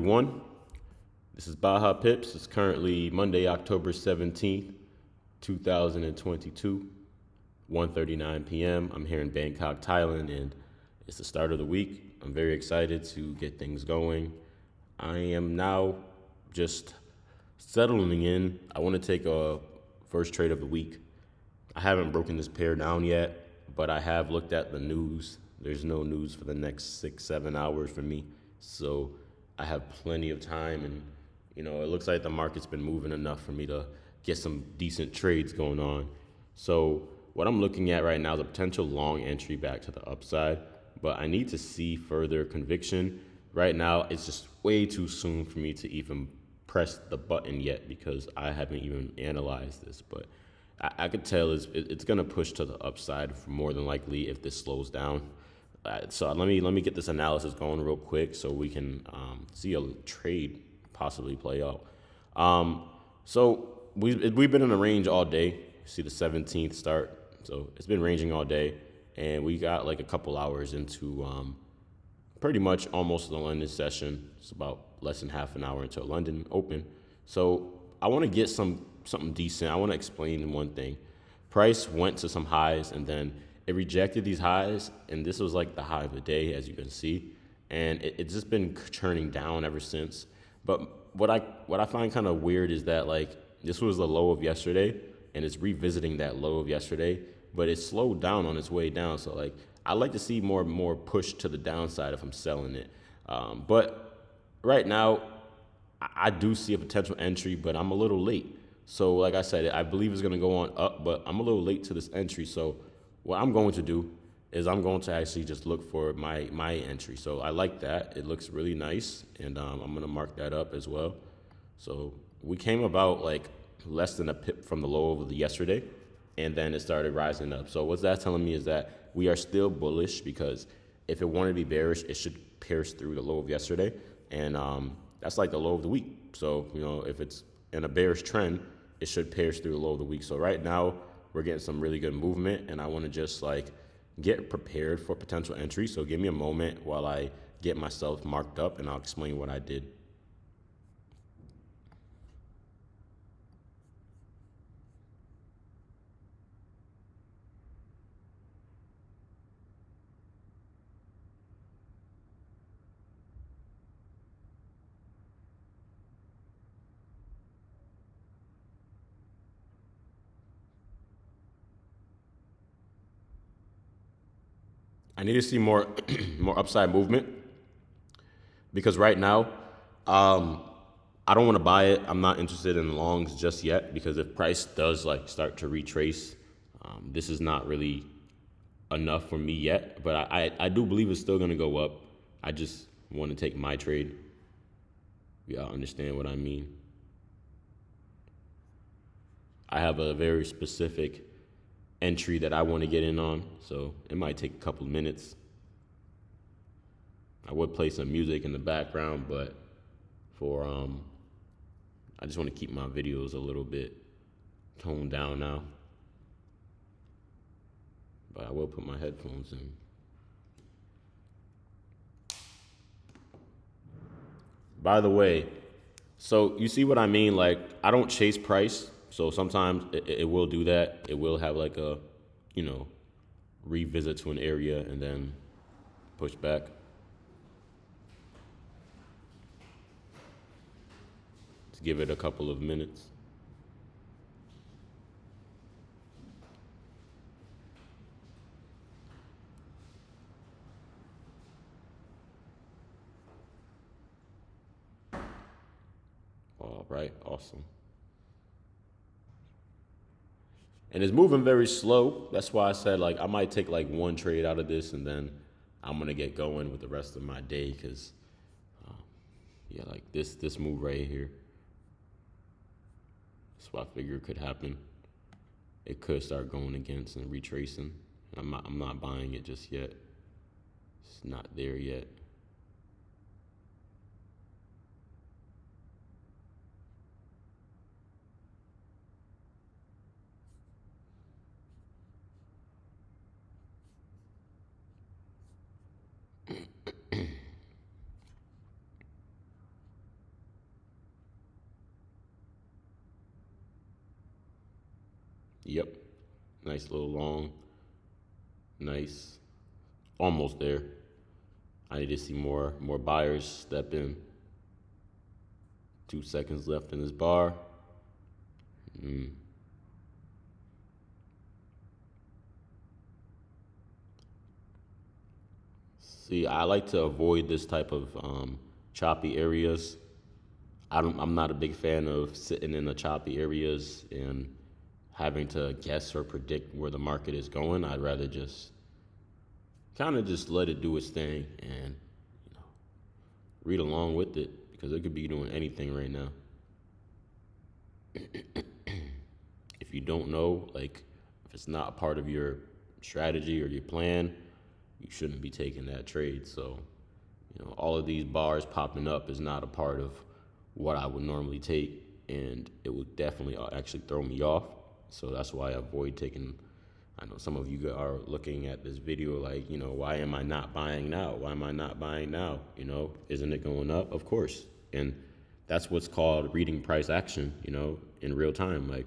everyone. This is Baja Pips. It's currently Monday, October 17th, 2022, 1:39 p.m. I'm here in Bangkok, Thailand, and it's the start of the week. I'm very excited to get things going. I am now just settling in. I want to take a first trade of the week. I haven't broken this pair down yet, but I have looked at the news. There's no news for the next 6-7 hours for me. So I have plenty of time, and it looks like the market's been moving enough for me to get some decent trades going on. So what I'm looking at right now is a potential long entry back to the upside, but I need to see further conviction. Right now, it's just way too soon for me to even press the button yet because I haven't even analyzed this, but I could tell it's going to push to the upside for more than likely if this slows down. So let me get this analysis going real quick so we can see a trade possibly play out. So we've been in a range all day. See the 17th start. So it's been ranging all day, and we got like a couple hours into pretty much almost the London session. It's about less than half an hour until London open. So I want to get something decent. I want to explain one thing. Price went to some highs, and then it rejected these highs, and this was like the high of the day, as you can see, and it's just been churning down ever since. But what I find kind of weird is that like this was the low of yesterday, and it's revisiting that low of yesterday, but it slowed down on its way down. So like I like to see more push to the downside if I'm selling it. But right now, I do see a potential entry, but I'm a little late. So like I said, I believe it's going to go on up, but I'm a little late to this entry. So what I'm going to do is I'm going to actually just look for my entry. So I like that. It looks really nice, and I'm going to mark that up as well. So we came about like less than a pip from the low of the yesterday, and then it started rising up. So what's that telling me is that we are still bullish, because if it wanted to be bearish, it should pierce through the low of yesterday, and that's like the low of the week. So if it's in a bearish trend, it should pierce through the low of the week. So right now we're getting some really good movement, and I want to just like get prepared for potential entry. So give me a moment while I get myself marked up, and I'll explain what I did. I need to see more more upside movement, because right now, I don't want to buy it. I'm not interested in longs just yet, because if price does like start to retrace, this is not really enough for me yet. But I do believe it's still going to go up. I just want to take my trade. Y'all understand what I mean? I have a very specific entry that I want to get in on, so it might take a couple of minutes. I would play some music in the background, but for I just want to keep my videos a little bit toned down now. But I will put my headphones in. By the way, so you see what I mean? Like, I don't chase price. So sometimes it will do that. It will have like a, revisit to an area and then push back. Let's give it a couple of minutes. All right, awesome. And it's moving very slow. That's why I said like I might take like one trade out of this, and then I'm gonna get going with the rest of my day, because like this move right here. That's what I figured could happen. It could start going against and retracing. I'm not buying it just yet. It's not there yet. Yep. Nice little long. Nice. Almost there. I need to see more buyers step in. 2 seconds left in this bar. See, I like to avoid this type of choppy areas. I'm not a big fan of sitting in the choppy areas and having to guess or predict where the market is going. I'd rather just kind of just let it do its thing and read along with it because it could be doing anything right now. If you don't know, like if it's not a part of your strategy or your plan, you shouldn't be taking that trade. So, all of these bars popping up is not a part of what I would normally take, and it would definitely actually throw me off. So that's why I avoid taking. I know some of you are looking at this video like, why am I not buying now? Why am I not buying now? Isn't it going up? Of course. And that's what's called reading price action, in real time. Like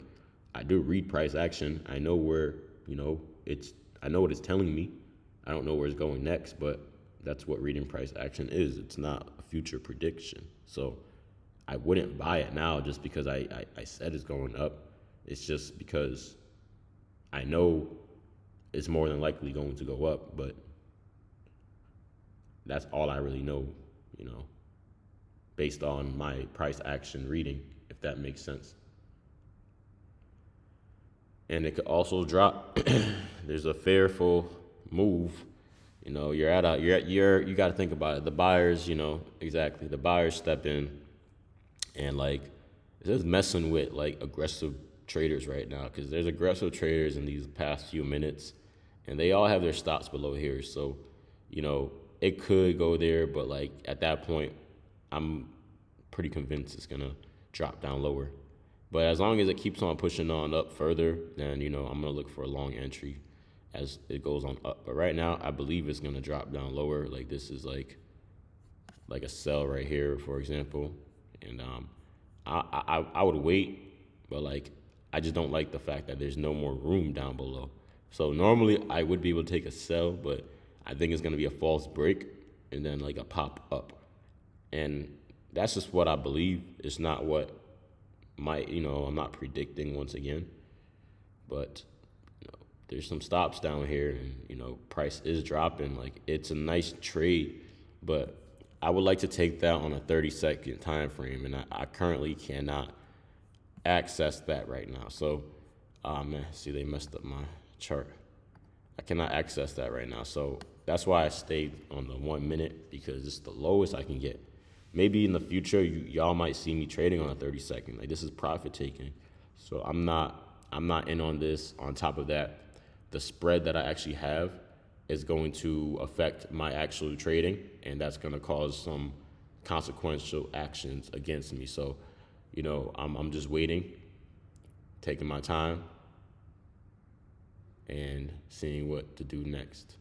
I do read price action. I know where, I know what it's telling me. I don't know where it's going next, but that's what reading price action is. It's not a future prediction. So I wouldn't buy it now just because I said it's going up. It's just because I know it's more than likely going to go up, but that's all I really know, based on my price action reading, if that makes sense. And it could also drop. There's a fearful move. You got to think about it. The buyers, exactly. The buyers step in and like, it's just messing with like aggressive traders right now because there's aggressive traders in these past few minutes and they all have their stops below here. So, it could go there, but like at that point, I'm pretty convinced it's going to drop down lower. But as long as it keeps on pushing on up further, then, I'm going to look for a long entry as it goes on up. But right now, I believe it's going to drop down lower. Like this is like a sell right here, for example. And I would wait, but like I just don't like the fact that there's no more room down below. So normally I would be able to take a sell, but I think it's going to be a false break and then like a pop up. And that's just what I believe. It's not what I'm not predicting once again, but there's some stops down here and, price is dropping. Like it's a nice trade, but I would like to take that on a 30-second time frame. And I currently cannot access that right now. So, man, see, they messed up my chart. I cannot access that right now. So that's why I stayed on the 1 minute because it's the lowest I can get. Maybe in the future, y'all might see me trading on a 30-second. Like this is profit taking. So I'm not in on this. On top of that, the spread that I actually have is going to affect my actual trading, and that's going to cause some consequential actions against me. So, I'm just waiting, taking my time, and seeing what to do next.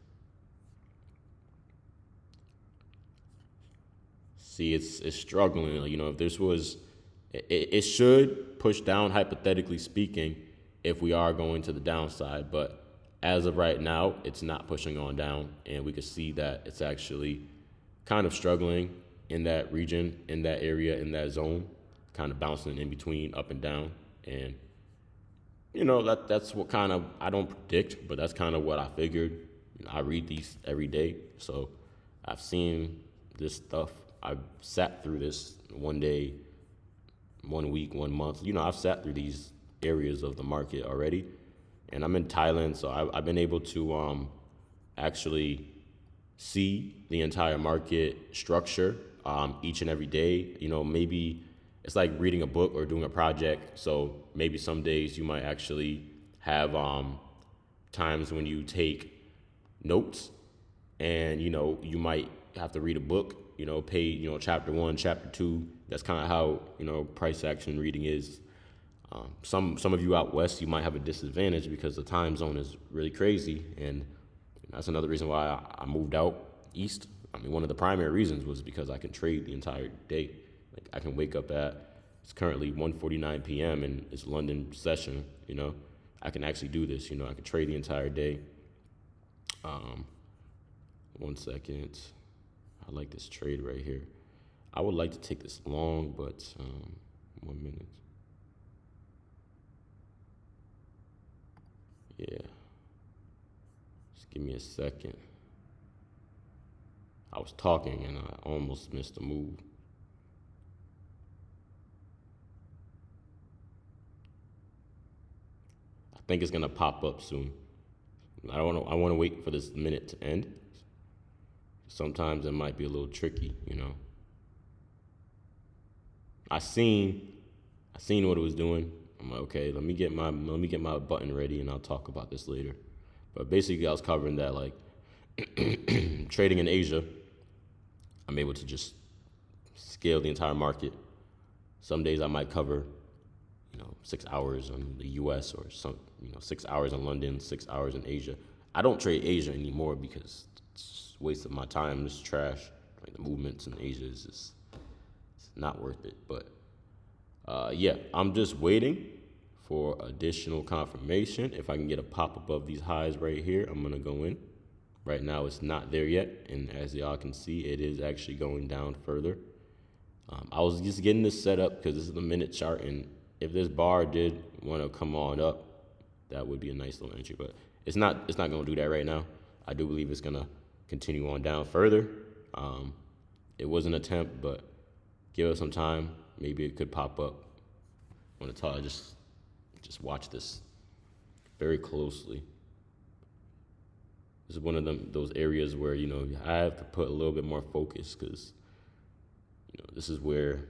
See, it's struggling. If this was, it should push down, hypothetically speaking, if we are going to the downside. But as of right now, it's not pushing on down, and we can see that it's actually kind of struggling in that region, in that area, in that zone, kind of bouncing in between up and down. And that's what kind of, I don't predict, but that's kind of what I figured. I read these every day, so I've seen this stuff. I've sat through this 1 day, 1 week, 1 month. I've sat through these areas of the market already, and I'm in Thailand, so I've been able to actually see the entire market structure each and every day. Maybe it's like reading a book or doing a project. So maybe some days you might actually have times when you take notes, and you might have to read a book. Pay chapter 1, chapter 2. That's kind of how price action reading is. Some of you out west, you might have a disadvantage because the time zone is really crazy, and that's another reason why I moved out east. I mean, one of the primary reasons was because I can trade the entire day. Like I can wake up it's currently 1:49 p.m. and it's London session, I can actually do this. I can trade the entire day. 1 second. I like this trade right here. I would like to take this long, but 1 minute. Yeah. Just give me a second. I was talking and I almost missed a move. I think it's gonna pop up soon. I want to wait for this minute to end. Sometimes it might be a little tricky. I seen what it was doing. I'm like, okay, let me get my button ready, and I'll talk about this later. But basically, I was covering that, like, trading in Asia. I'm able to just scale the entire market. Some days I might cover, 6 hours on the U.S. or 6 hours in London, 6 hours in Asia. I don't trade Asia anymore because it's a waste of my time. It's trash. Like, the movements in Asia is just it's not worth it. But yeah, I'm just waiting for additional confirmation. If I can get a pop above these highs right here, I'm gonna go in. Right now, it's not there yet, and as y'all can see, it is actually going down further. I was just getting this set up because this is the minute chart, and if this bar did want to come on up, that would be a nice little entry. But it's not going to do that right now. I do believe it's going to continue on down further. It was an attempt, but give it some time. Maybe it could pop up. I want to tell you, just watch this very closely. This is one of those areas where, I have to put a little bit more focus because, this is where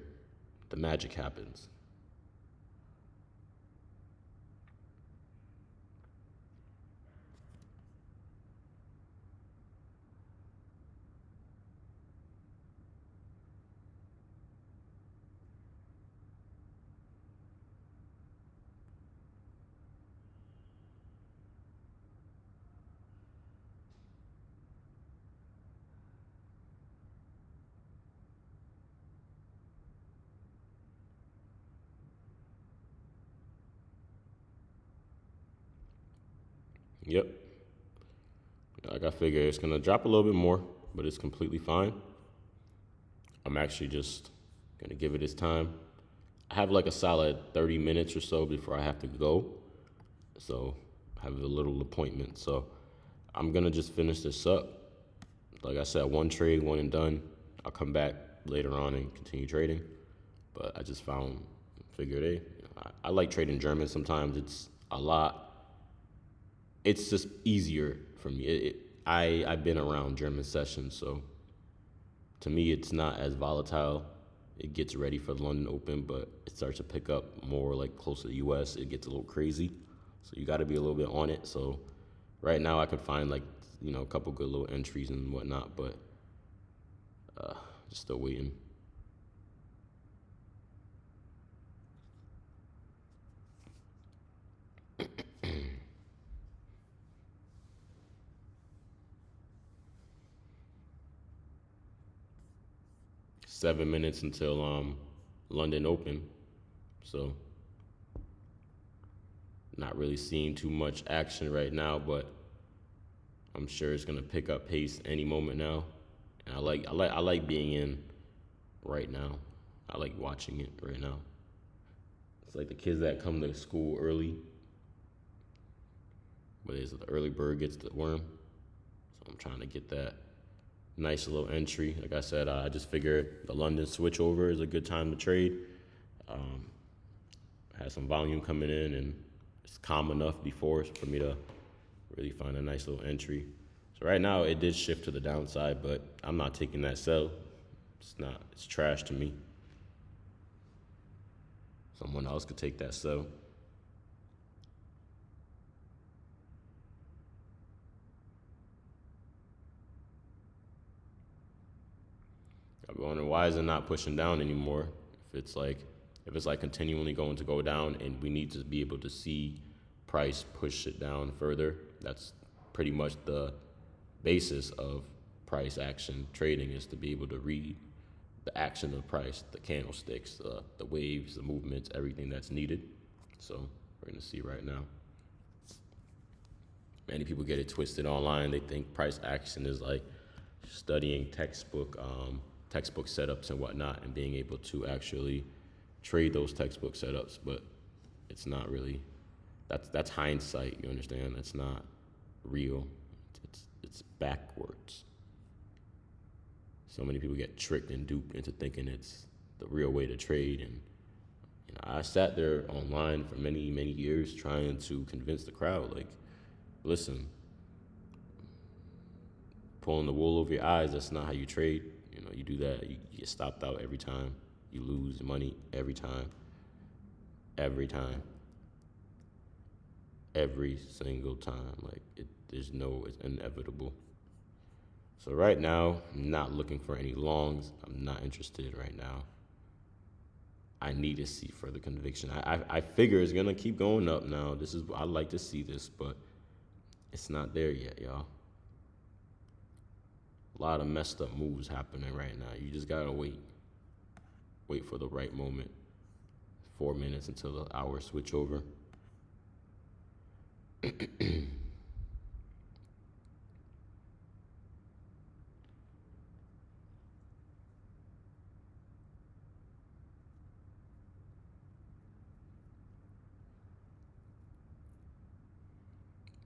the magic happens. Yep. Like, I figure it's going to drop a little bit more, but it's completely fine. I'm actually just going to give it its time. I have like a solid 30 minutes or so before I have to go. So I have a little appointment. So I'm going to just finish this up. Like I said, one trade, one and done. I'll come back later on and continue trading. But I just figured, hey, I like trading German sometimes. It's just easier for me. I've been around German sessions, so to me, it's not as volatile. It gets ready for the London Open, but it starts to pick up more like close to the U.S. It gets a little crazy, so you got to be a little bit on it. So right now, I could find like a couple good little entries and whatnot, but just still waiting. Seven minutes until London Open, so not really seeing too much action right now, but I'm sure it's gonna pick up pace any moment now. And I like being in right now. I like watching it right now. It's like the kids that come to school early, but it's the early bird gets the worm. So I'm trying to get that nice little entry. Like I said, I just figured the London switch over is a good time to trade. Had some volume coming in, and it's calm enough before for me to really find a nice little entry. So right now it did shift to the downside, but I'm not taking that sell. It's trash to me. Someone else could take that sell. I'm wondering, why is it not pushing down anymore? If it's like continually going to go down, and we need to be able to see price push it down further. That's pretty much the basis of price action trading, is to be able to read the action of price, the candlesticks, the waves, the movements, everything that's needed. So we're gonna see right now. Many people get it twisted online. They think price action is like studying textbook setups and whatnot, and being able to actually trade those textbook setups. But it's not really. That's hindsight. You understand? That's not real. It's backwards. So many people get tricked and duped into thinking it's the real way to trade. And I sat there online for many, many years trying to convince the crowd, like, listen, pulling the wool over your eyes, that's not how you trade. You do that, you get stopped out every time. You lose money every time. Every time. Every single time. Like, it's inevitable. So right now, I'm not looking for any longs. I'm not interested right now. I need to see further conviction. I figure it's gonna keep going up now. I'd like to see this, but it's not there yet, y'all. A lot of messed up moves happening right now. You just gotta wait. Wait for the right moment. 4 minutes until the hour switch over.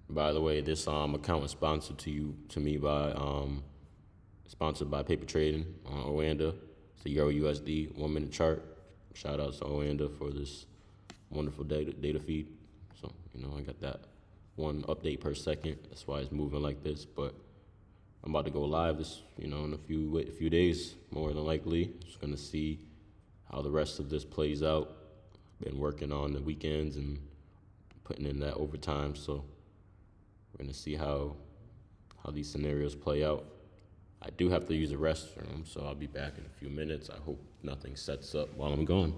By the way, this account is sponsored to me by sponsored by Paper Trading on Oanda. It's a Euro USD 1 minute chart. Shout out to Oanda for this wonderful data feed. So I got that one update per second. That's why it's moving like this. But I'm about to go live in a few days, more than likely. Just gonna see how the rest of this plays out. Been working on the weekends and putting in that overtime. So we're gonna see how these scenarios play out. I do have to use the restroom, so I'll be back in a few minutes. I hope nothing sets up while I'm gone.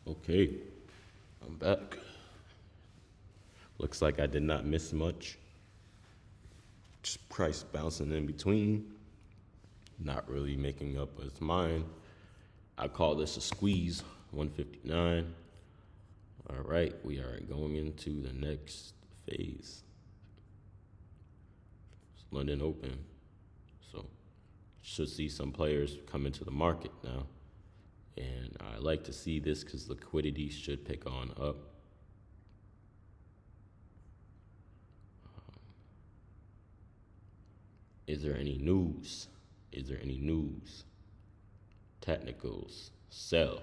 Okay, I'm back. Looks like I did not miss much. Just price bouncing in between. Not really making up its mind. I call this a squeeze, 159. All right, we are going into the next phase. It's London Open. So should see some players come into the market now. And I like to see this because liquidity should pick on up. Is there any news? Is there any news? Technicals. Sell.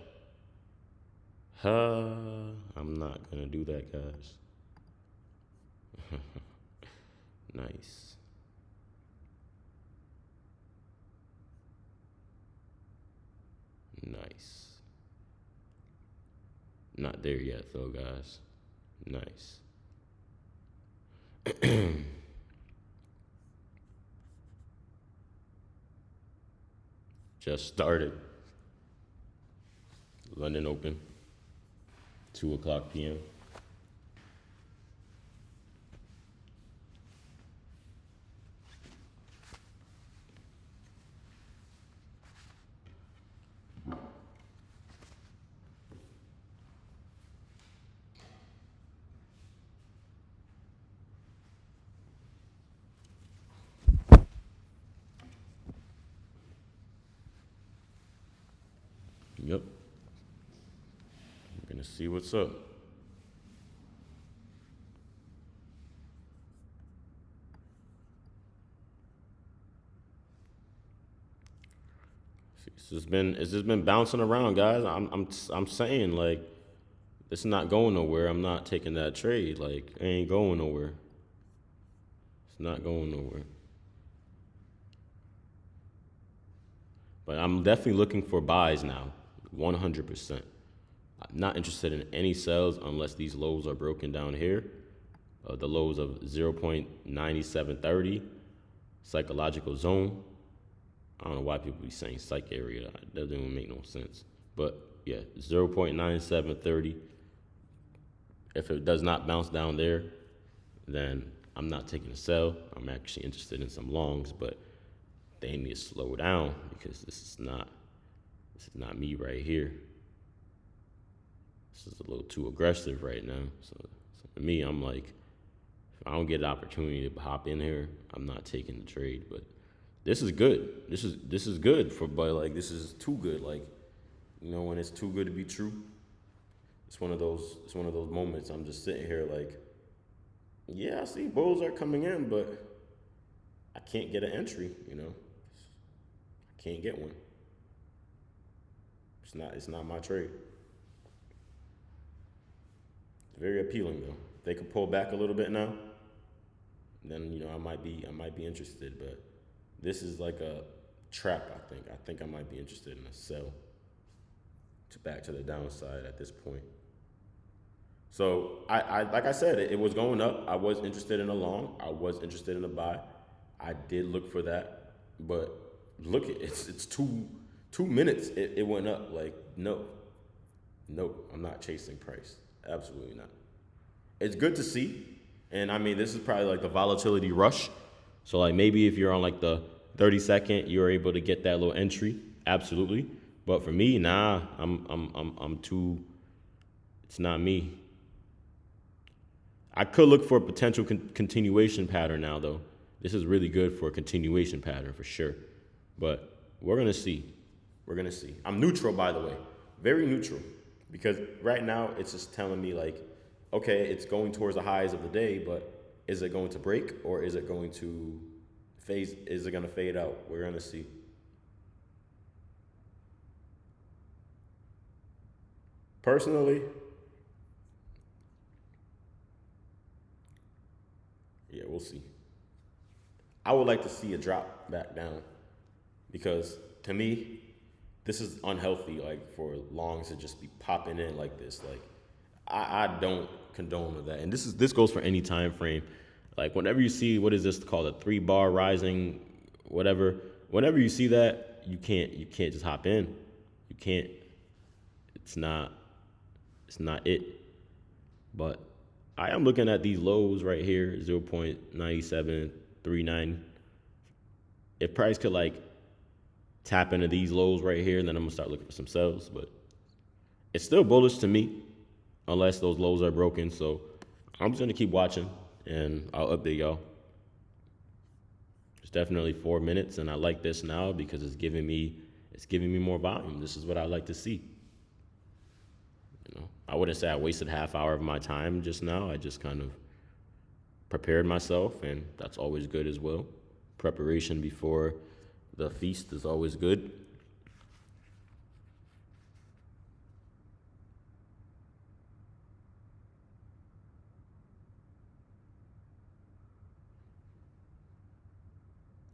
I'm not gonna do that, guys. Nice. Nice. Not there yet, though, guys. Nice. Just started. London Open, 2:00 p.m. Yep. I'm gonna see what's up. It's just been bouncing around, guys. I'm saying, like, it's not going nowhere. I'm not taking that trade. Like, it ain't going nowhere. It's not going nowhere. But I'm definitely looking for buys now, 100%. I'm not interested in any sells unless these lows are broken down here. The lows of 0.9730, psychological zone. I don't know why people be saying psych area. That doesn't even make no sense. But yeah, 0.9730. If it does not bounce down there, then I'm not taking a sell. I'm actually interested in some longs, but they need to slow down because this is not me right here. This is a little too aggressive right now. So for me, I'm like, if I don't get an opportunity to hop in here, I'm not taking the trade. But this is good. This is good but like, this is too good. Like, you know, when it's too good to be true, it's one of those moments. I'm just sitting here like, yeah, I see bulls are coming in, but I can't get an entry, you know. I can't get one. It's not my trade. It's very appealing though. If they could pull back a little bit now, then, you know, I might be interested, but this is like a trap, I think. I think I might be interested in a sell to back to the downside at this point. So I like I said, it was going up. I was interested in a long. I was interested in a buy. I did look for that, but look, it's 2 minutes. It went up. Like, no, I'm not chasing price. Absolutely not. It's good to see, and I mean, this is probably like the volatility rush. So like, maybe if you're on like the 30-second, you're able to get that little entry. Absolutely. But for me, nah, I'm too. It's not me. I could look for a potential continuation pattern now, though. This is really good for a continuation pattern for sure. But we're going to see. We're going to see. I'm neutral, by the way. Very neutral. Because right now, it's just telling me, like, okay, it's going towards the highs of the day, but is it going to break or is it going to phase? Is it going to fade out? We're going to see. Personally, yeah, we'll see. I would like to see a drop back down because to me, this is unhealthy. Like, for longs to just be popping in like this. Like, I don't condone with that. And this goes for any time frame. Like, whenever you see, what is this called, a 3-bar rising, whatever. Whenever you see that, you can't just hop in. You can't. It's not it. But I am looking at these lows right here, 0.9739. If price could like tap into these lows right here, and then I'm gonna start looking for some sells. But it's still bullish to me, unless those lows are broken. So I'm just gonna keep watching, and I'll update y'all. It's definitely 4 minutes, and I like this now because it's giving me more volume. This is what I like to see. You know, I wouldn't say I wasted half hour of my time just now. I just kind of prepared myself, and that's always good as well. Preparation before the feast is always good.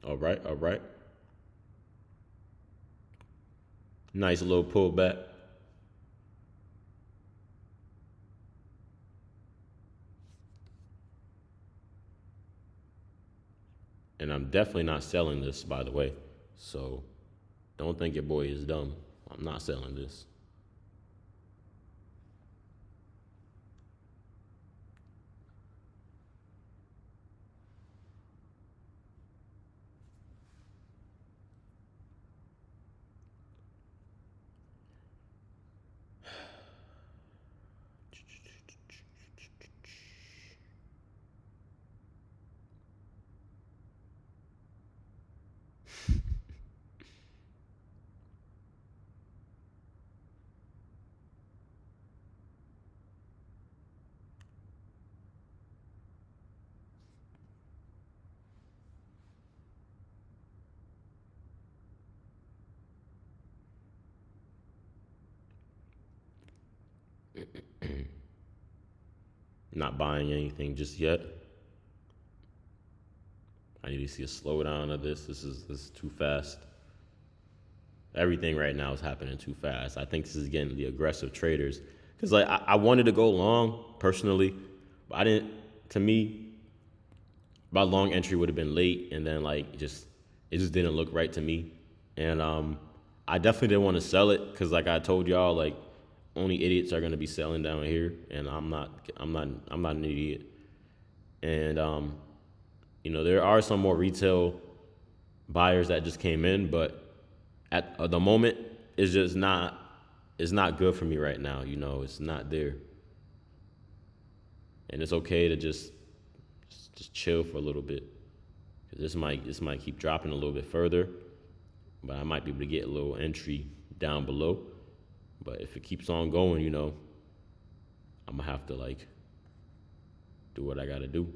All right, all right. Nice little pullback. And I'm definitely not selling this, by the way. So don't think your boy is dumb. I'm not selling this. Not buying anything just yet. I need to see a slowdown of this. This is too fast. Everything right now is happening too fast. I think this is getting the aggressive traders. Because like I wanted to go long personally, but I didn't. To me, my long entry would have been late, and then like it just didn't look right to me. And I definitely didn't want to sell it because like I told y'all, like only idiots are gonna be selling down here, and I'm not an idiot. And there are some more retail buyers that just came in, but at the moment, it's not good for me right now. It's not there, and it's okay to just chill for a little bit. Cause this might keep dropping a little bit further, but I might be able to get a little entry down below. But if it keeps on going, I'm gonna have to like do what I gotta do.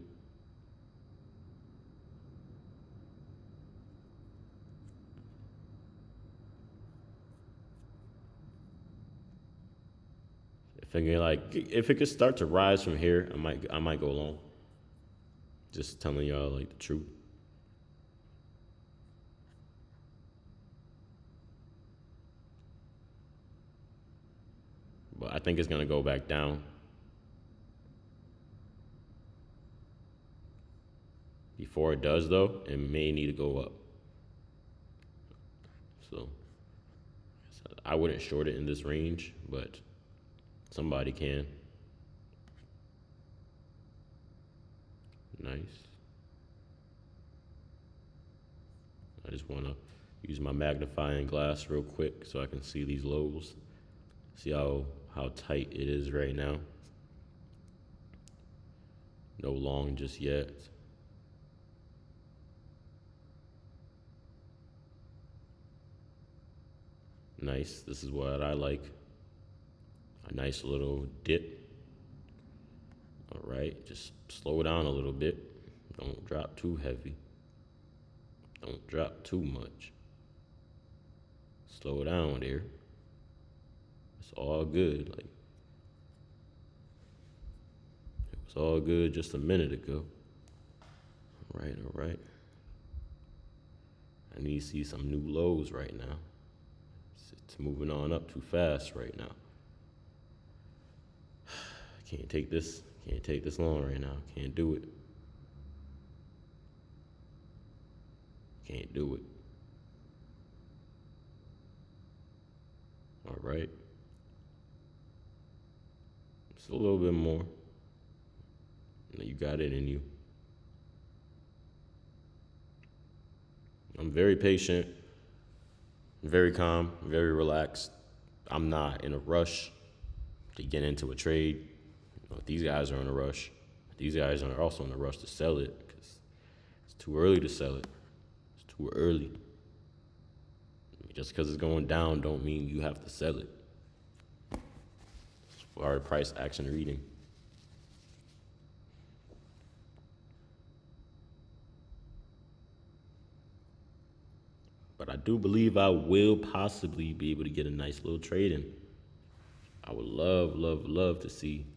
If it could start to rise from here, I might go long. Just telling y'all like the truth. But I think it's gonna go back down. Before it does though, it may need to go up. So I wouldn't short it in this range, but somebody can. Nice. I just want to use my magnifying glass real quick so I can see these lows. See how tight it is right now. No long just yet. Nice. This is what I like. A nice little dip. All right, just slow down a little bit. Don't drop too heavy. Don't drop too much. Slow down there. It's all good. Like it was all good just a minute ago. All right, all right. I need to see some new lows right now. It's moving on up too fast right now. Can't take this long right now. Can't do it. Can't do it. All right. Just a little bit more. You got it in you. I'm very patient, very calm, very relaxed. I'm not in a rush to get into a trade. These guys are in a rush. These guys are also in a rush to sell it because it's too early to sell it. It's too early. Just because it's going down don't mean you have to sell it. It's our price action reading. But I do believe I will possibly be able to get a nice little trade in. I would love, love, love to see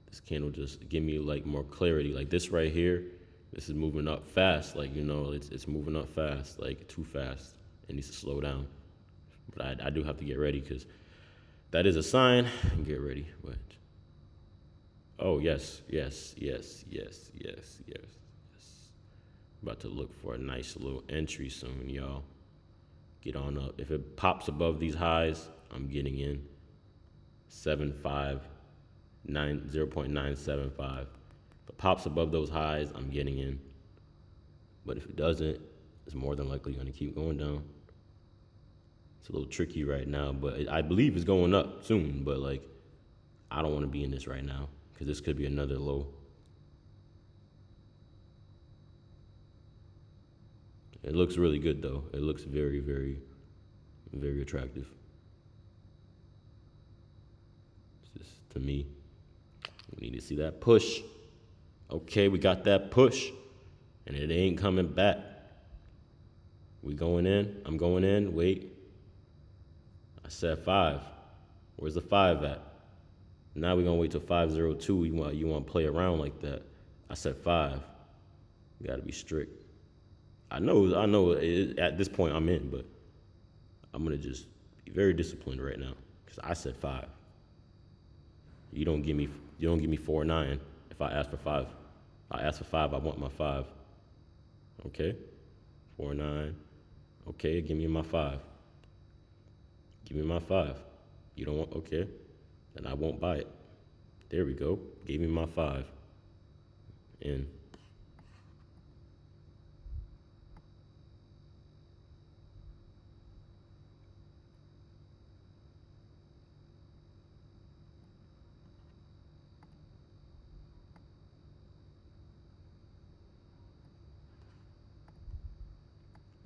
this candle just give me like more clarity. Like this right here, this is moving up fast. Like, you know, it's moving up fast, like too fast. It needs to slow down. But I do have to get ready because that is a sign. Get ready. But oh yes, yes, yes, yes, yes, yes, yes. About to look for a nice little entry soon, y'all. Get on up. If it pops above these highs, I'm getting in. 0.975. If it pops above those highs, I'm getting in. But if it doesn't, it's more than likely going to keep going down. It's a little tricky right now, but I believe it's going up soon. But like, I don't want to be in this right now because this could be another low. It looks really good though. It looks very, very, very attractive. It's just, to me, we need to see that push. Okay, we got that push, and it ain't coming back. We going in. I'm going in. Wait. I said 5. Where's the 5 at? Now we're going to wait till 502. You want to play around like that. I said 5. You got to be strict. I know at this point I'm in, but I'm going to just be very disciplined right now because I said 5. You don't give me 4.9 if I ask for 5. I ask for 5, I want my 5. Okay? 4.9. Okay, give me my 5. Give me my 5. You don't want, okay, then I won't buy it. There we go. Gave me my 5. In.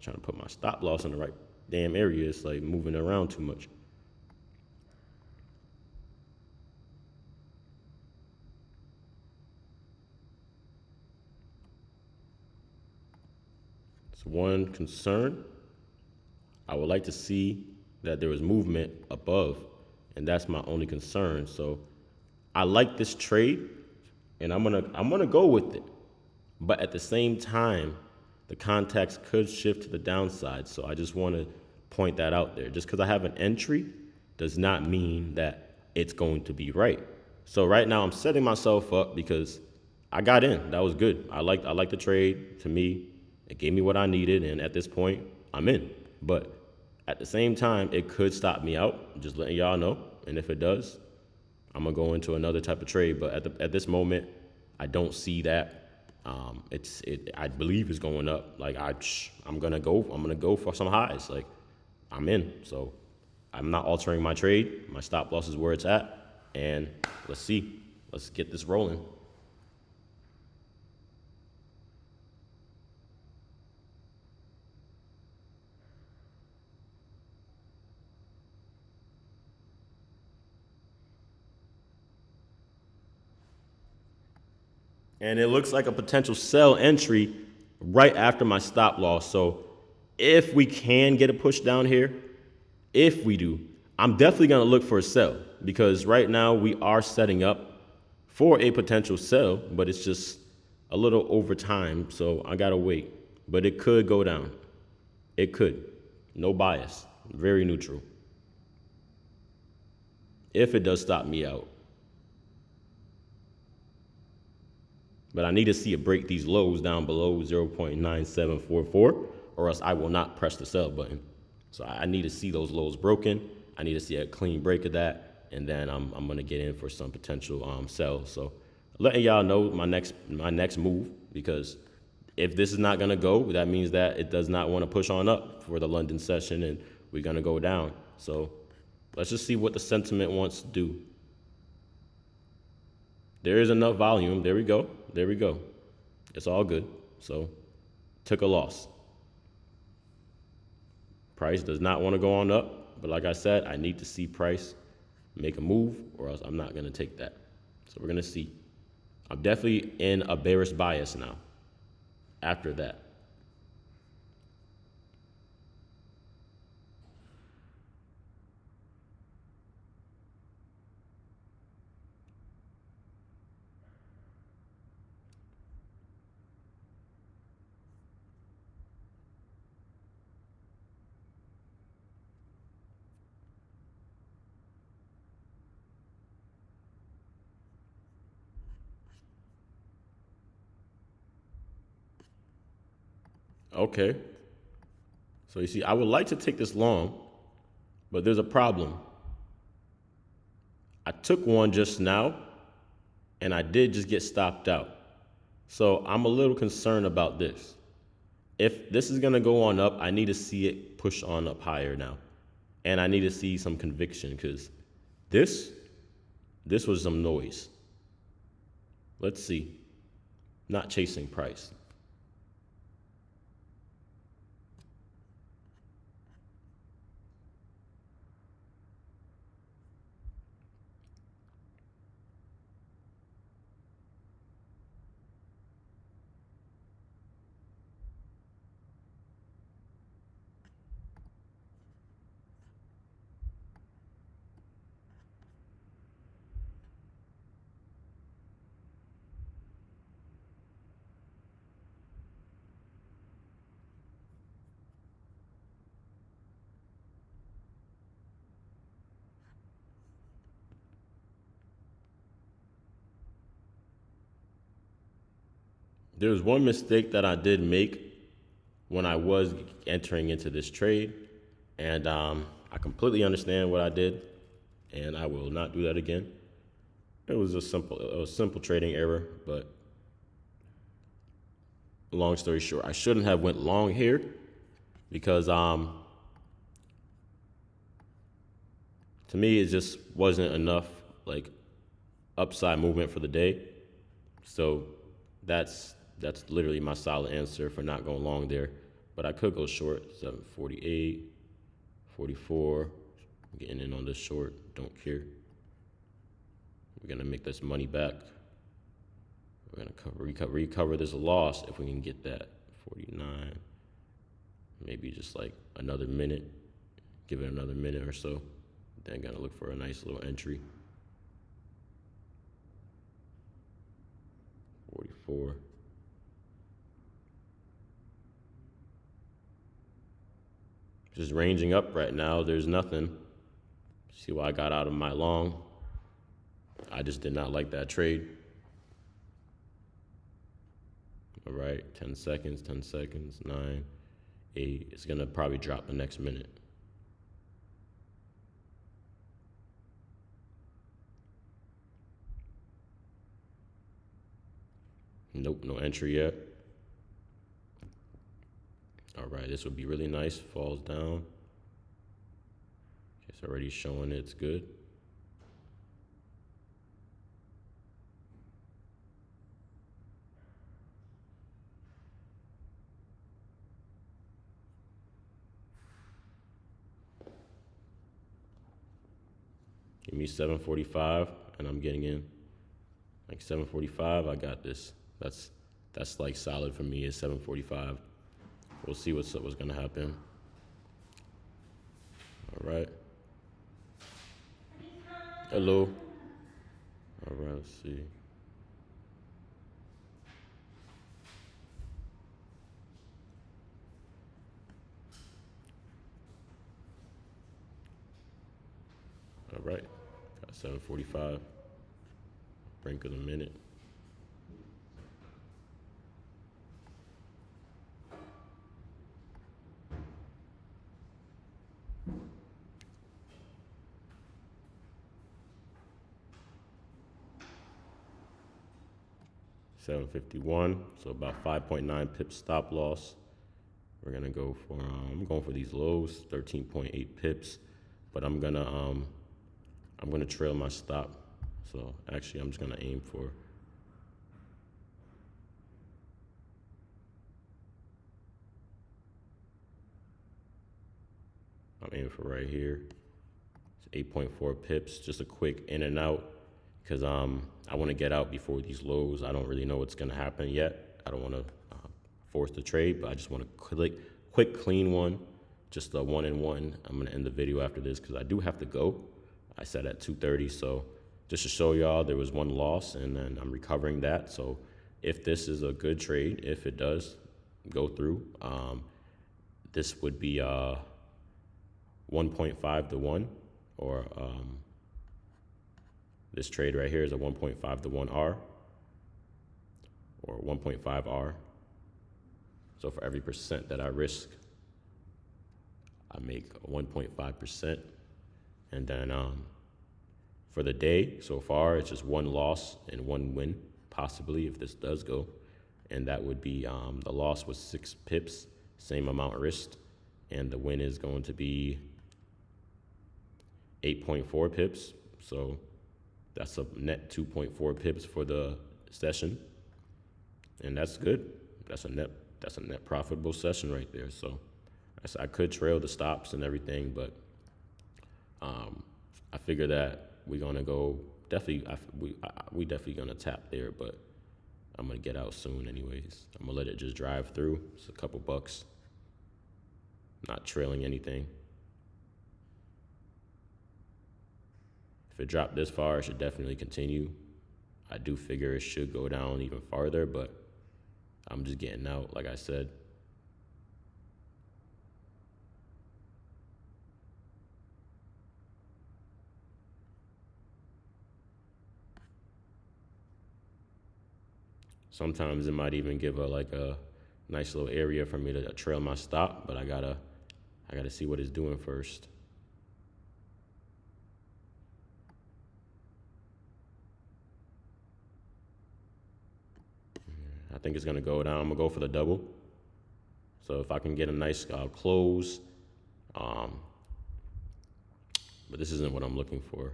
Trying to put my stop loss in the right damn area. It's like moving around too much. It's one concern. I would like to see that there was movement above, and that's my only concern. So I like this trade, and I'm gonna go with it. But at the same time, the context could shift to the downside. So I just want to point that out there. Just because I have an entry does not mean that it's going to be right. So right now I'm setting myself up because I got in. That was good. I like the trade. To me, it gave me what I needed, and at this point, I'm in. But at the same time, it could stop me out. Just letting y'all know. And if it does, I'm gonna go into another type of trade. But at this moment, I don't see that. I believe it's going up. Like I'm gonna go for some highs. Like I'm in. So I'm not altering my trade. My stop loss is where it's at. And let's see. Let's get this rolling. And it looks like a potential sell entry right after my stop loss. So if we can get a push down here, if we do, I'm definitely going to look for a sell because right now we are setting up for a potential sell, but it's just a little over time. So I got to wait, but it could go down. It could. No bias. Very neutral. If it does stop me out. But I need to see it break these lows down below 0.9744 or else I will not press the sell button. So I need to see those lows broken. I need to see a clean break of that. And then I'm going to get in for some potential sells. So letting y'all know my next move, because if this is not going to go, that means that it does not want to push on up for the London session and we're going to go down. So let's just see what the sentiment wants to do. There is enough volume. There we go. There we go. It's all good. So took a loss. Price does not want to go on up. But like I said, I need to see price make a move or else I'm not going to take that. So we're going to see. I'm definitely in a bearish bias now after that. Okay. So you see, I would like to take this long, but there's a problem. I took one just now, and I did just get stopped out. So I'm a little concerned about this. If this is going to go on up, I need to see it push on up higher now. And I need to see some conviction because this, this was some noise. Let's see. Not chasing price. There's one mistake that I did make when I was entering into this trade, and I completely understand what I did, and I will not do that again. It was a simple trading error, but long story short, I shouldn't have went long here because to me it just wasn't enough like upside movement for the day. So that's literally my solid answer for not going long there. But I could go short, 748, 44. I'm getting in on this short, don't care. We're gonna make this money back. We're gonna recover this loss if we can get that 49. Maybe just like another minute, give it another minute or so. Then gotta look for a nice little entry. 44. Just ranging up right now. There's nothing. See why I got out of my long. I just did not like that trade. All right, 10 seconds, 9, 8. It's gonna probably drop the next minute. Nope, no entry yet. All right, this would be really nice. Falls down. It's already showing it's good. Give me 745, and I'm getting in. Like 745, I got this. That's like solid for me. Is 745. We'll see what's gonna happen. All right. Hello. All right. Let's see. All right. Got 745. Brink of the minute. $751, so about 5.9 pips stop loss. We're gonna go for I'm going for these lows, 13.8 pips, but I'm gonna trail my stop. So actually, I'm just gonna aim for right here. It's 8.4 pips, just a quick in and out, because I want to get out before these lows. I don't really know what's gonna happen yet. I don't want to force the trade, but I just want to quick clean one, just a 1-and-1. I'm gonna end the video after this because I do have to go. I said at 2:30, so just to show y'all there was one loss and then I'm recovering that. So if this is a good trade, if it does go through, this would be 1.5 to 1, or this trade right here is a 1.5 to 1 R, or 1.5 R. So for every percent that I risk, I make 1.5%. And then for the day so far, it's just one loss and one win, possibly, if this does go. And that would be the loss was 6 pips, same amount risked. And the win is going to be 8.4 pips. So that's a net 2.4 pips for the session. And that's good. That's a net profitable session right there. So I could trail the stops and everything, but I figure that we're gonna go we definitely gonna tap there, but I'm gonna get out soon anyways. I'm gonna let it just drive through. It's a couple bucks, not trailing anything. If it dropped this far, it should definitely continue. I do figure it should go down even farther, but I'm just getting out, like I said. Sometimes it might even give a nice little area for me to trail my stop, but I gotta see what it's doing first. I think it's gonna go down. I'm gonna go for the double. So if I can get a nice close, but this isn't what I'm looking for.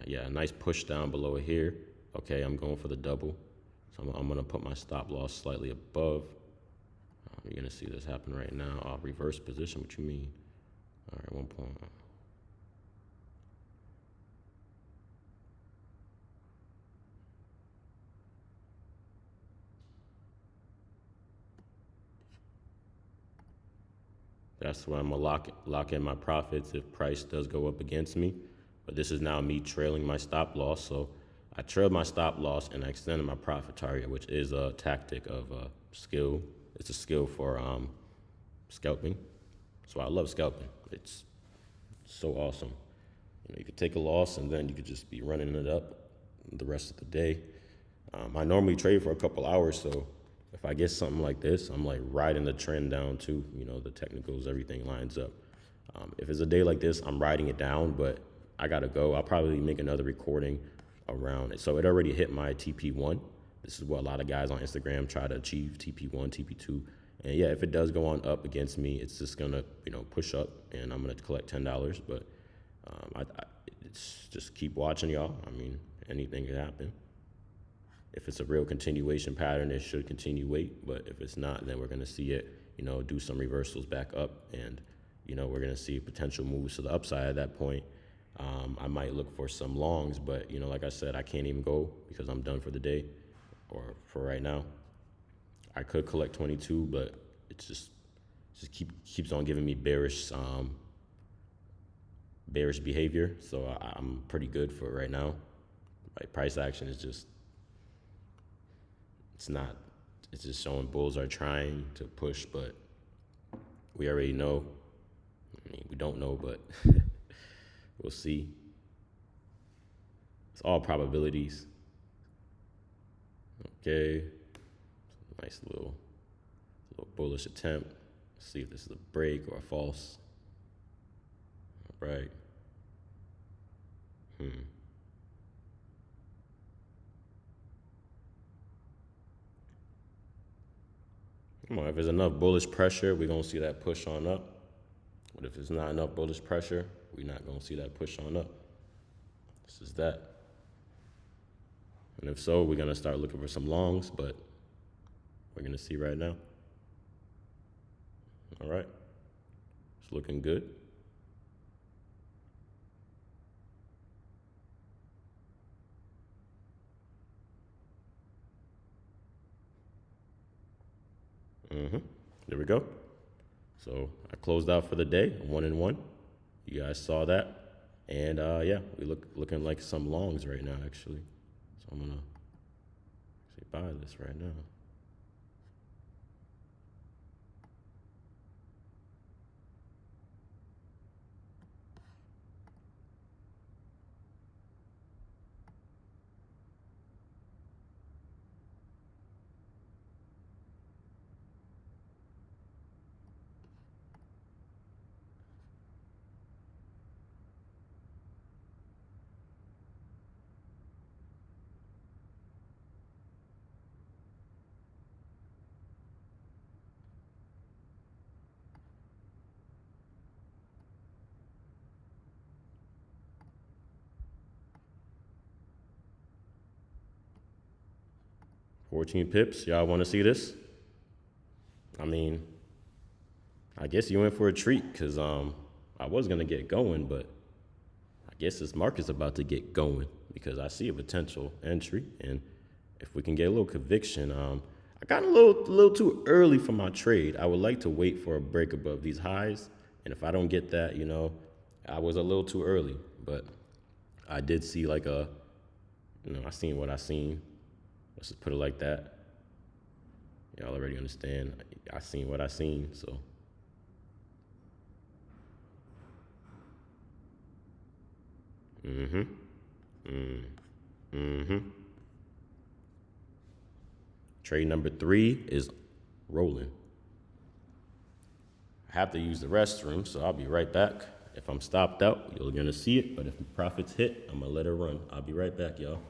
Yeah, a nice push down below here. Okay, I'm going for the double. So I'm gonna put my stop loss slightly above. You're gonna see this happen right now. I'll reverse position, what you mean? All right, 1 point. That's why I'm gonna lock in my profits if price does go up against me. But this is now me trailing my stop loss. So I trailed my stop loss and I extended my profit target, which is a tactic of skill. It's a skill for scalping. So I love scalping. It's so awesome. You could take a loss and then you could just be running it up the rest of the day. I normally trade for a couple hours, so if I get something like this, I'm like riding the trend down too. The technicals, everything lines up. If it's a day like this, I'm riding it down, but I gotta go. I'll probably make another recording around it. So it already hit my TP1. This is what a lot of guys on Instagram try to achieve, TP1, TP2. And yeah, if it does go on up against me, it's just gonna, push up and I'm gonna collect $10. But it's just keep watching, y'all. I mean, anything could happen. If it's a real continuation pattern, it should continue weight. But if it's not, then we're gonna see it, do some reversals back up, and we're gonna see potential moves to the upside at that point. I might look for some longs, but like I said, I can't even go because I'm done for the day, or for right now. I could collect 22, but it's just keeps on giving me bearish behavior. So I'm pretty good for right now. Like price action is just it's just showing bulls are trying to push, but we already know. I mean, we don't know, but we'll see. It's all probabilities. Okay. Nice little bullish attempt. Let's see if this is a break or a false. All right. Come on, if there's enough bullish pressure, we're gonna see that push on up. But if there's not enough bullish pressure, we're not gonna see that push on up. This is that. And if so, we're gonna start looking for some longs, but we're gonna see right now. All right, it's looking good. There we go. So I closed out for the day, 1-1. You guys saw that, and yeah, we looking like some longs right now actually. So I'm gonna actually buy this right now. 14 pips. Y'all want to see this? I mean, I guess you in for a treat because I was going to get going, but I guess this market's about to get going because I see a potential entry. And if we can get a little conviction, I got a little too early for my trade. I would like to wait for a break above these highs. And if I don't get that, I was a little too early. But I did see like I seen what I seen. Let's just put it like that. Y'all already understand. I seen what I seen, so. Trade number 3 is rolling. I have to use the restroom, so I'll be right back. If I'm stopped out, you're gonna see it, but if the profits hit, I'm gonna let it run. I'll be right back, y'all.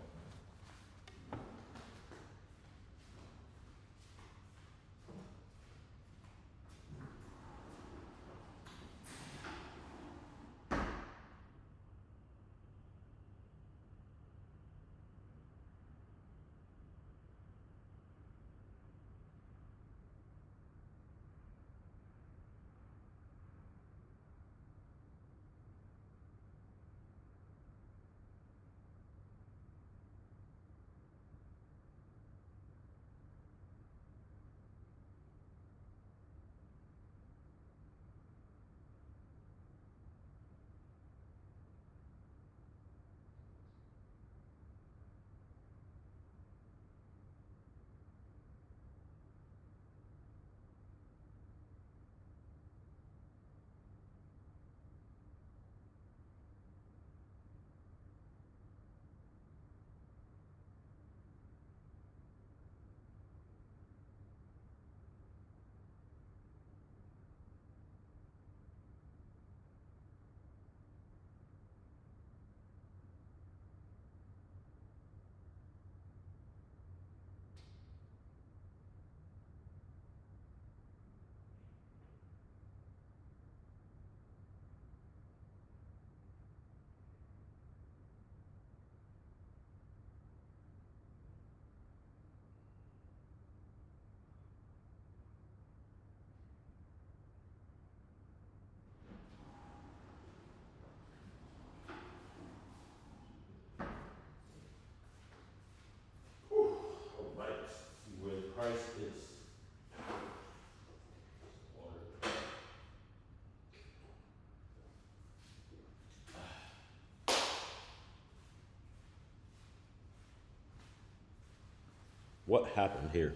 What happened here?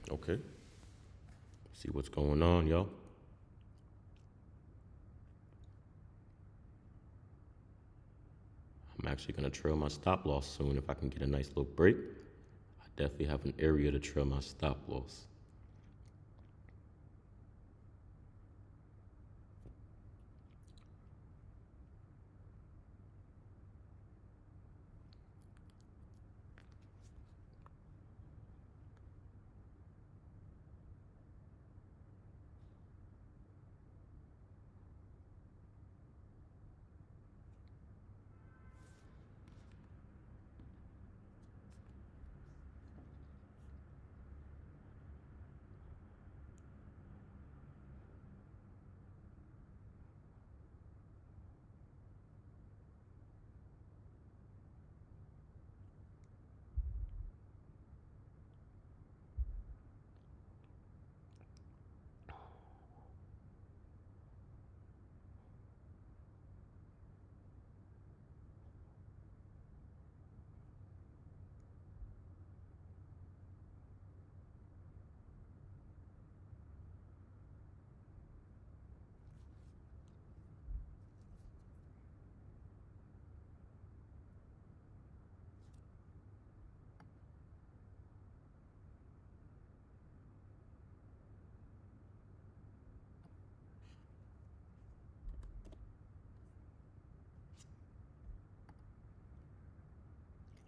Okay. See what's going on, y'all. I'm actually going to trail my stop loss soon if I can get a nice little break. I definitely have an area to trail my stop loss.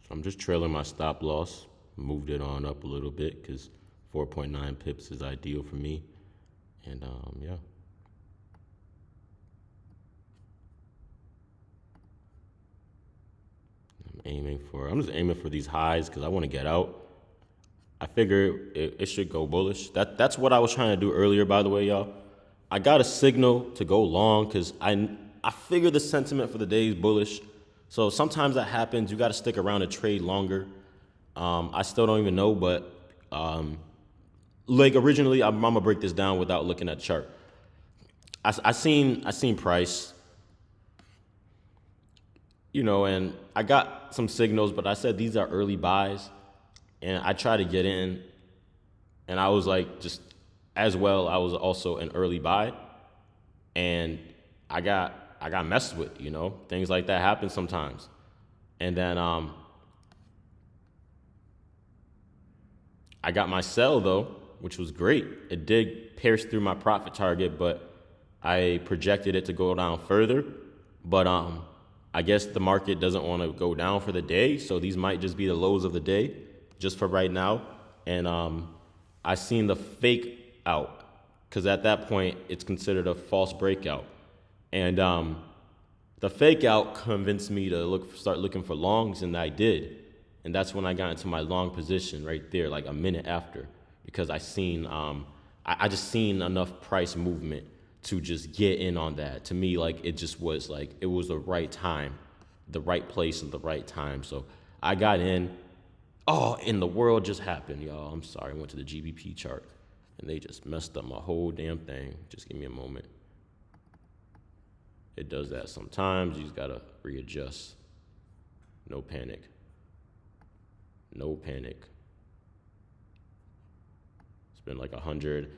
So I'm just trailing my stop loss. Moved it on up a little bit because 4.9 pips is ideal for me. And yeah. I'm aiming I'm just aiming for these highs because I want to get out. I figure it should go bullish. That's what I was trying to do earlier, by the way, y'all. I got a signal to go long because I figure the sentiment for the day is bullish. So sometimes that happens. You got to stick around to trade longer. I still don't even know, but like originally, I'm gonna break this down without looking at the chart. I seen price, and I got some signals, but I said these are early buys, and I tried to get in, and I was like, just as well, I was also an early buy, and I got messed with, things like that happen sometimes, and then I got my sell though, which was great. It did pierce through my profit target, but I projected it to go down further. But I guess the market doesn't want to go down for the day, so these might just be the lows of the day, just for right now. And I seen the fake out, because at that point it's considered a false breakout. And the fake out convinced me to start looking for longs, and I did. And that's when I got into my long position right there, like a minute after, because I just seen enough price movement to just get in on that. To me, like it just was like it was the right time, the right place at the right time. So I got in. Oh, and the world just happened, y'all. I'm sorry. I went to the GBP chart, and they just messed up my whole damn thing. Just give me a moment. It does that sometimes. You just gotta readjust. No panic. No panic. It's been like 100.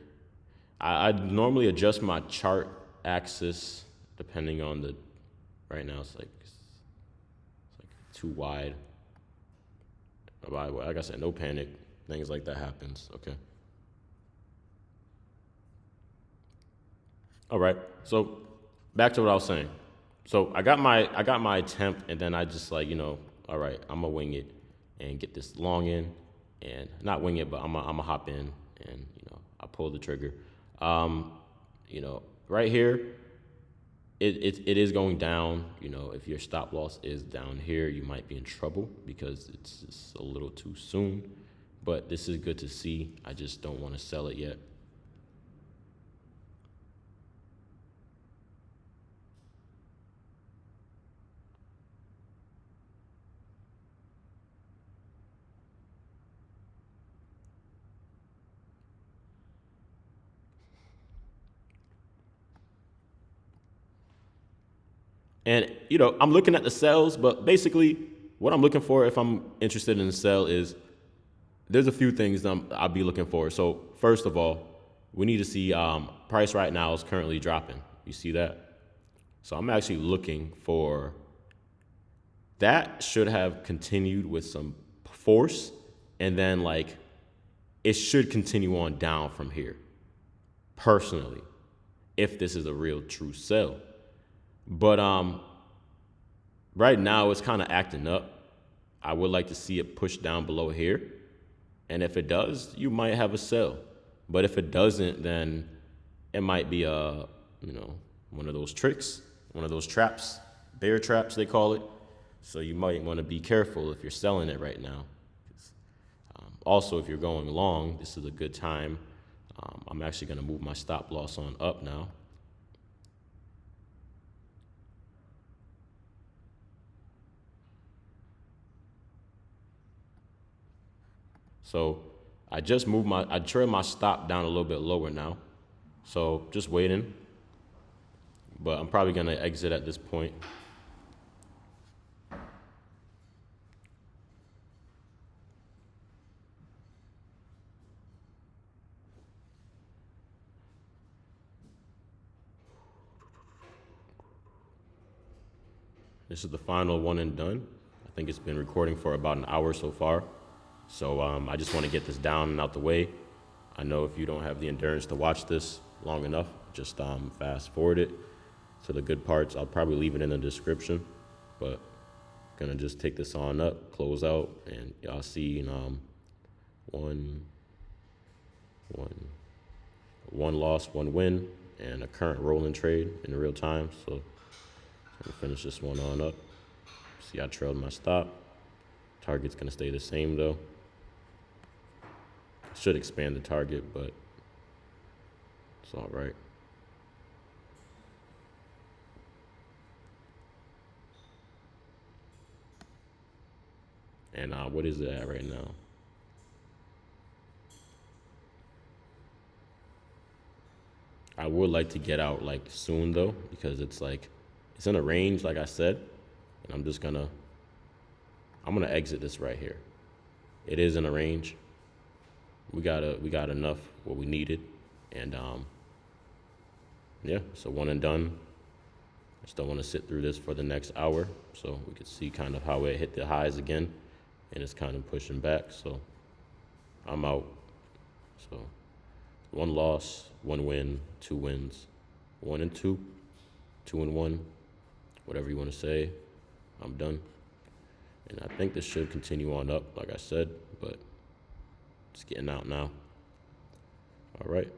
I normally adjust my chart axis depending on the. Right now it's like too wide. Like I said, no panic. Things like that happens. Okay. All right. So back to what I was saying. So I got my attempt, and then I just like all right, I'm gonna wing it and get this long in, and not wing it, but I'm gonna hop in, and I pull the trigger. Right here, it is going down. If your stop loss is down here, you might be in trouble because it's just a little too soon. But this is good to see. I just don't want to sell it yet. And, I'm looking at the sells, but basically what I'm looking for if I'm interested in the sell is there's a few things I'll be looking for. So first of all, we need to see price right now is currently dropping. You see that? So I'm actually looking for that should have continued with some force, and then like it should continue on down from here, personally, if this is a real true sell. But right now it's kind of acting up. I would like to see it push down below here. And if it does, you might have a sell. But if it doesn't, then it might be one of those tricks, one of those traps, bear traps they call it. So you might want to be careful if you're selling it right now. Also, if you're going long, this is a good time. I'm actually going to move my stop loss on up now. So I trailed my stop down a little bit lower now. So just waiting. But I'm probably going to exit at this point. This is the final one and done. I think it's been recording for about an hour so far. So I just want to get this down and out the way. I know if you don't have the endurance to watch this long enough, just fast forward it to the good parts. I'll probably leave it in the description, but gonna just take this on up, close out, and y'all see one loss, one win, and a current rolling trade in real time. So I'm gonna finish this one on up. See, I trailed my stop. Target's gonna stay the same though. Should expand the target, but it's all right. And what is it at right now? I would like to get out like soon though, because it's like it's in a range, like I said, and I'm gonna exit this right here. It is in a range. We got enough what we needed, and yeah, so one and done. I just don't want to sit through this for the next hour, so we could see kind of how it hit the highs again, and it's kind of pushing back. So I'm out. So 1 loss, 1 win, 2 wins, 1 and 2, 2 and 1, whatever you want to say. I'm done. And I think this should continue on up, like I said, but it's getting out now. All right.